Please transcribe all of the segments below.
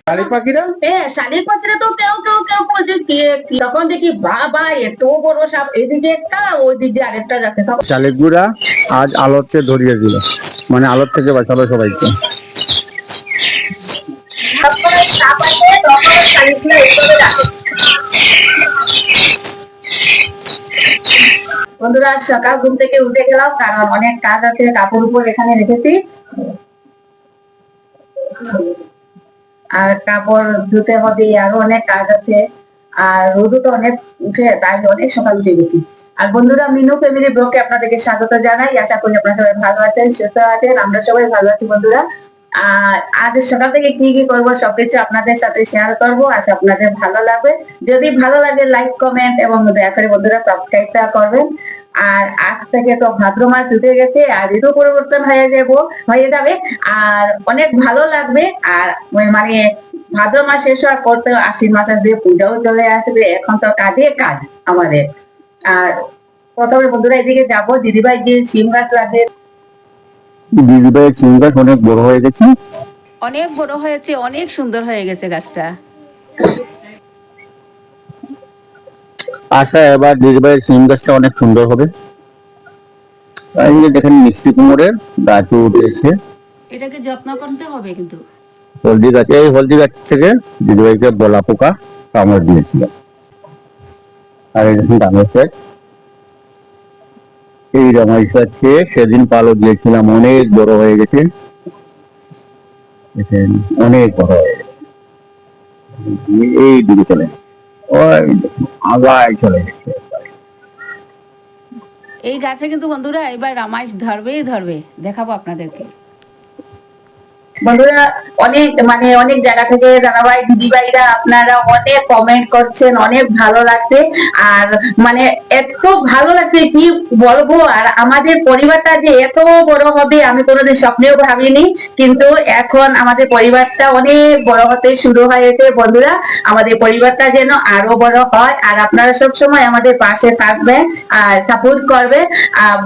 শালিক পাখিরা শালিক পাখিরা তো কেউ কেউ কেউ বলছে তখন দেখি বাবা এত বড় সাপ, এদিকে একটা ওইদিকে আরেকটা যাচ্ছে। শালিকগুড়া আজ আলোতে ধরিয়ে দিল, মানে আলোর থেকে বাঁচালো সবাইকে। বন্ধুরা সকাল ঘুম থেকে উঠে গেলাম, কারণ অনেক কাজ আছে, কাপড় উপর এখানে রেখেছি আর কাপড় ধুতে হবে, আরো অনেক কাজ আছে। আর রোদও তো অনেক উঠে, তাই অনেক সকাল উঠে গেছি। আর বন্ধুরা মিনু ফ্যামিলি ব্লগে আপনাদেরকে স্বাগত জানাই। আশা করি আপনারা সবাই ভালো আছেন, সুস্থ আছেন, আমরা সবাই ভালো আছি বন্ধুরা। আর আজ সকাল থেকে কি কি করবো সবকিছু আপনাদের সাথে শেয়ার করবো, আজ আপনাদের ভালো লাগবে। যদি ভালো লাগে লাইক কমেন্ট এবং দয়া করে বন্ধুরা সাবস্ক্রাইবটা করবেন। আর আজ থেকে তো ভাদ্র মাস উঠে গেছে, আর ঋতু পরিবর্তন হয়ে যাবে, আর অনেক ভালো লাগবে। আর মানে ভাদ্র মাস শেষ হওয়ার পর তো আশ্বিন মাস আসবে, পূজাও চলে আসবে, এখন তো কাজে কাজ আমাদের। আর প্রথমে বন্ধুরা এদিকে যাবো, দিদিভাই যে সিম গাছ লাগে, দিদিভাইয়ের সিম গাছ অনেক বড় হয়ে গেছে, অনেক বড় হয়েছে, অনেক সুন্দর হয়ে গেছে গাছটা। আশা এবার দিদিভাইয়ের সিম গাছটা অনেক সুন্দর হবে। এই যে দেখেন মিষ্টি কুমড়ের গাছ উঠেছে, এটাকে যত্ন করতে হবে কিন্তু। হলদি গাছ, এই হলদি গাছ থেকে দিদিভাইকে বলা পোকা কামড় দিয়েছিল। আর এই দেখুন রামেশ গাছ, এই রামেশ গাছে সেদিন পালও দিয়েছিলাম, অনেক বড় হয়ে গেছে, দেখেন অনেক বড় হয়ে গেছে। এই দিকে চলে ওই আগায় চলে গেছে। এই গাছে কিন্তু বন্ধুরা এবার রামাইশ ধরবেই ধরবে, দেখাবো আপনাদেরকে। বন্ধুরা অনেক জায়গা থেকে দাদাভাই দিদিভাইরা আপনারা অনেক কমেন্ট করছেন, অনেক ভালো লাগছে। আর মানে এত ভালো লাগছে কি বলবো, আর আমাদের পরিবারটা যে এত বড় হবে আমি কোনোদিন স্বপ্নেও ভাবিনি, কিন্তু এখন আমাদের পরিবারটা অনেক বড় হতে শুরু হয়েছে। বন্ধুরা আমাদের পরিবারটা যেন আরো বড় হয়, আর আপনারা সব সময় আমাদের পাশে থাকবেন আর সাপোর্ট করবেন।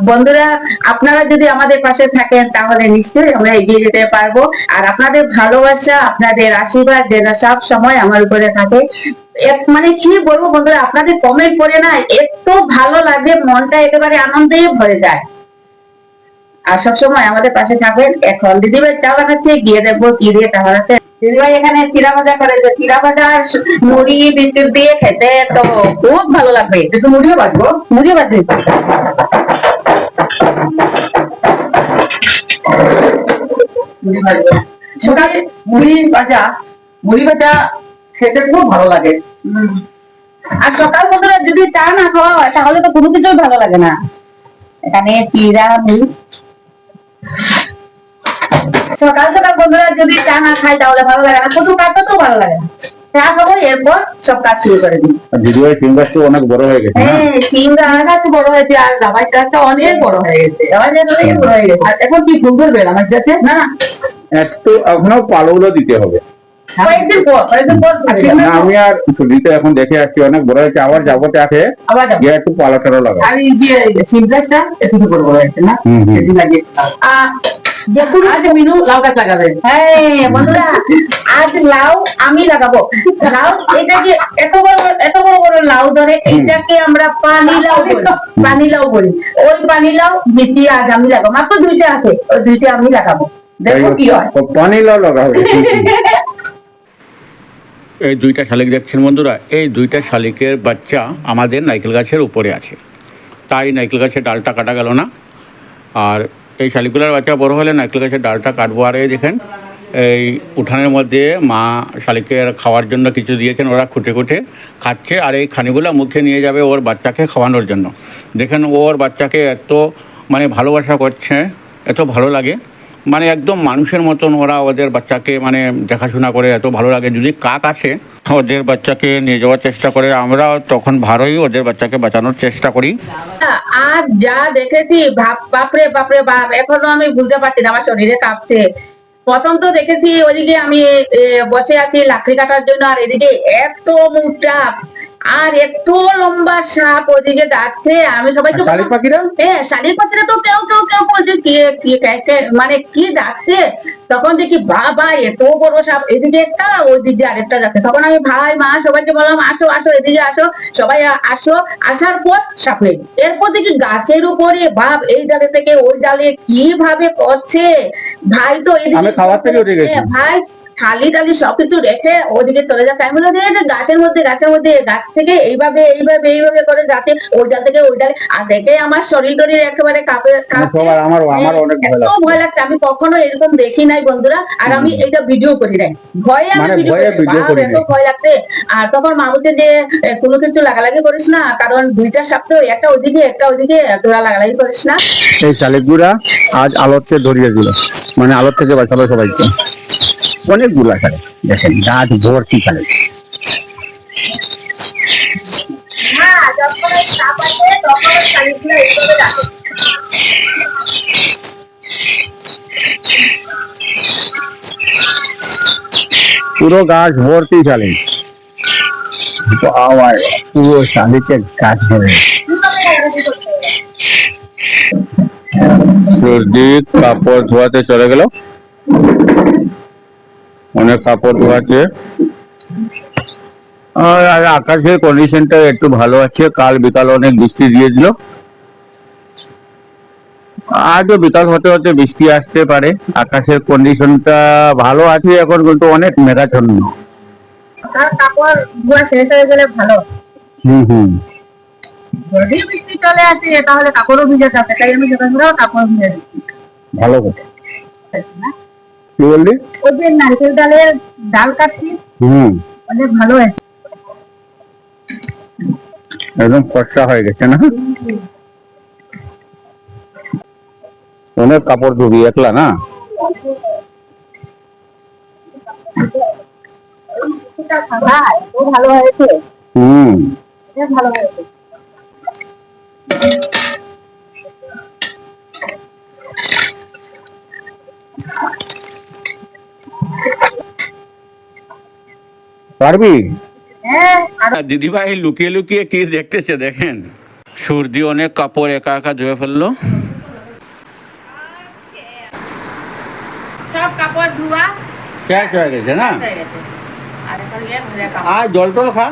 বন্ধুরা আপনারা যদি আমাদের পাশে থাকেন তাহলে নিশ্চয়ই আমরা এগিয়ে যেতে পারবো। আর আপনাদের ভালোবাসা, আপনাদের আশীর্বাদ যেন সব সময় আমার উপরে থাকে। মানে কি বলবো বন্ধুরা, আপনাদের কমেন্ট পড়ে না এত ভালো লাগে, মনটা একেবারে আনন্দে ভরে যায়। আর সবসময় আমাদের পাশে থাকবেন। এখন দিদিভাই চা বানাচ্ছে, গিয়ে দেখবো কি দিয়ে চা বানাচ্ছে। দিদিভাই এখানে চিরা ভাজা করেছে, চিরা ভাজা মুড়ি বিস্কুট দিয়ে খেতে তো খুব ভালো লাগবে। একটু মুড়িও ভাজবো, মুড়িও ভাজবে। সকালে মুড়ি ভাজা খেতে খুব ভালো লাগে। আর সকাল বন্ধুরা যদি চা না খাওয়া হয় তাহলে তো কোনো কিছুই ভালো লাগে না। এখানে চিরা মুড়ি, সকাল সকাল বন্ধুরা যদি চা না খাই তাহলে ভালো লাগে না, শুধু কাটতেও ভালো লাগে না। চা খাবো, এরপর সব কাজ শুরু করে দিই। দিদিভাই সিম গাছটা অনেক বড় হয়ে গেছে। হ্যাঁ সিম গাছ বড় হয়েছে, আর রামাজ গাছটা অনেক বড় হয়ে গেছে, অনেক বড় হয়ে গেছে। আর এখন কি ফুল ধরবে রামাজ গাছে? না একটু এখনো পালগুলো দিতে হবে, কয়েকদিন পর আমি আর ছুটিতে এখন দেখে আসছি অনেক বড় হয়েছে, আবার যাবো তাকে আবার যাবো। একটু পালা টালা লাগাবো। আর এই যে সিম গাছটা একটু বড় হয়েছে না, সেদিন আগে দেখুন আজ মিনু লাউ গাছ লাগাবে। হ্যাঁ বন্ধুরা আজ লাউ আমি লাগাবো। লাউ এটা যে এত বড় বড় লাউ ধরে, এটাকে আমরা পানি লাউ বলি। ওই পানি লাউ বেশি আজ আমি লাগাবো, মাত্র 2টা আছে, ওই 2টা আমি লাগাবো, দেখো কি হয়। পানি লাউ লাগাবে। এই দুইটা শালিক দেখছেন বন্ধুরা, এই দুইটা শালিকের বাচ্চা আমাদের নারকেল গাছের উপরে আছে, তাই নারকেল গাছের ডালটা কাটা গেল না। আর এই শালিকগুলোর বাচ্চা বড় হলে নারকেল গাছের ডালটা কাটবো। আর এই দেখেন এই উঠানের মধ্যে মা শালিকের খাওয়ার জন্য কিছু দিয়েছেন, ওরা খুঁটে খুঁটে খাচ্ছে। আর এই খানিগুলো মুখে নিয়ে যাবে ওর বাচ্চাকে খাওয়ানোর জন্য। দেখেন ওর বাচ্চাকে এত মানে ভালোবাসা করছে, এত ভালো লাগে, মানে একদম মানুষের মতন ওরা ওদের বাচ্চাকে মানে দেখাশোনা করে, এত ভালো লাগে। যদি কাক আসে ওদের বাচ্চাকে নিয়ে যাওয়ার চেষ্টা করে, আমরা তখন ভালোই ওদের বাচ্চাকে বাঁচানোর চেষ্টা করি। আর যা দেখেছি বাপরে বাপরে বাপ, এখনো আমি বুঝতে পারছি না, আমার শরীরে কাঁপছে। প্রথম তো দেখেছি ওইদিকে আমি বসে আছি লাকড়ি কাটার জন্য, আর এদিকে এত মোটা আর এত লম্বা সাপ ওইদিকে যাচ্ছে। আমি সবাইকে শালিক পাখিরা শালিক পাখিরা তো কেউ কেউ কেউ বলছে মানে কি যাচ্ছে। তখন দেখি বাবা এত বড় সাপ, এদিকে একটা ওইদিকে আরেকটা যাচ্ছে। তখন আমি ভাই মা সবাইকে বললাম আসো আসো এদিকে আসো, সবাই আসো। আসার পর সাপ নেই। এরপর দেখি গাছের উপরে বাপ এই ডালে থেকে ওই ডালে কিভাবে করছে। ভাই তো আমি এদিকে খাওয়ার থেকে উঠে গেছি। ভাই থালি টালি সবকিছু রেখে ওদিকে চলে যাচ্ছে। আমি বললাম যে গাছের মধ্যে গাছ থেকে এইভাবে এইভাবে এইভাবে করে যাচ্ছে ওই ডাল থেকে ওই ডালে। আর দেখে আমার শরীর টরীর একেবারে কাঁপছে। আমার অনেক ভয় এত ভয় লাগছে, আমি কখনো এরকম দেখি নাই বন্ধুরা। আর আমি এটা ভিডিও করি নাই, ভয়ে আমি মানে ভিডিও ভয়ে করি video বাপ, করি এত নাই। ভয় লাগছে। আর তখন মা বলছে যে কোনো কিছু লাগালাগি করিস না, কারণ দুইটা সাপ তো, একটা ওইদিকে তোরা লাগালাগি করিস না। এই শালিকগুলা আজ আলোতে ধরিয়ে দিল, মানে আলোর থেকে বাঁচালো সবাইকে। অনেকগুলা শালিক দেখেন, গাছ ভর্তি শালিক। হ্যাঁ, যখন ওই সাপ আসে তখন ওই শালিকগুলো এইভাবে ডাকে। পুরো গাছ ভর্তি শালিক। আবার পুরো শালিকের গাছ ধরে সর্দিক কাপড় ধোয়াতে চলে গেল। অনেক কাপড় ধোয়াচ্ছে। আর আকাশের কন্ডিশনটা একটু ভালো আছে। কাল বিকাল অনেক বৃষ্টি দিয়েছিল, আজও বিকাল হতে হতে বৃষ্টি আসতে পারে। আকাশের কন্ডিশনটা ভালো আছে এখন, কিন্তু অনেক মেঘাচ্ছন্ন। তার কাপড় ধোয়া শেষ হয়ে গেলে ভালো। হুম। যদি বৃষ্টি চলে আসে তাহলে কাপড়ও ভিজে যাবে, তাই আমি যখন কাপড় ভিজে দিচ্ছি। ভালো কথা। কি বললি? ওই যে নারকেল ডালের ডাল কাটছি, অনেক ভালো হয়েছে। একদম ফর্সা হয়ে গেছে না? অনেক কাপড় ধুবি একলা না? ভালো হয়েছে, ভালো হয়েছে। পারবি? হ্যাঁ, দিদি ভাই লুকিয়ে লুকিয়ে কি দেখতেছে দেখেন। সর্দি অনেক কাপড় একা একা ধুয়ে ফেললো। সব কাপড় ধোয়া শেষ হয়ে গেছে না? হয়ে গেছে। আর এখন ভেজা কাপড় আর জল টল খা।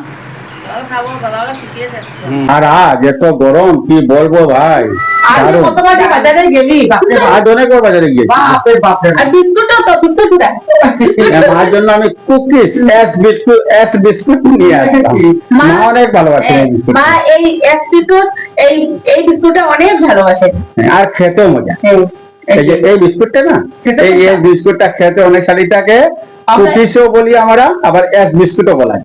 জল খাবো, গলা শুকিয়ে যাচ্ছে। আর আজ এত গরম কি বলবো ভাই। আর কতবার যে বাজারে গেলি বাপরে বাপ। আজ অনেকবার বাজারে গিয়েছি। আর বিস্কুটও তো, বিস্কুট কোথায়? মার জন্য আমি কুকিজ এস বিস্কুট নিয়ে আসলাম। মা অনেক ভালোবাসে এই বিস্কুট। মা এই এক বিস্কুট, এই বিস্কুটটা অনেক ভালোবাসে। আর খেতেও মজা। এই যে এই বিস্কুটটা না, এই বিস্কুটটা খেতে অনেক শালিটাকে কুকিজও বলি আমরা, আবার এস বিস্কুটও বলা হয়।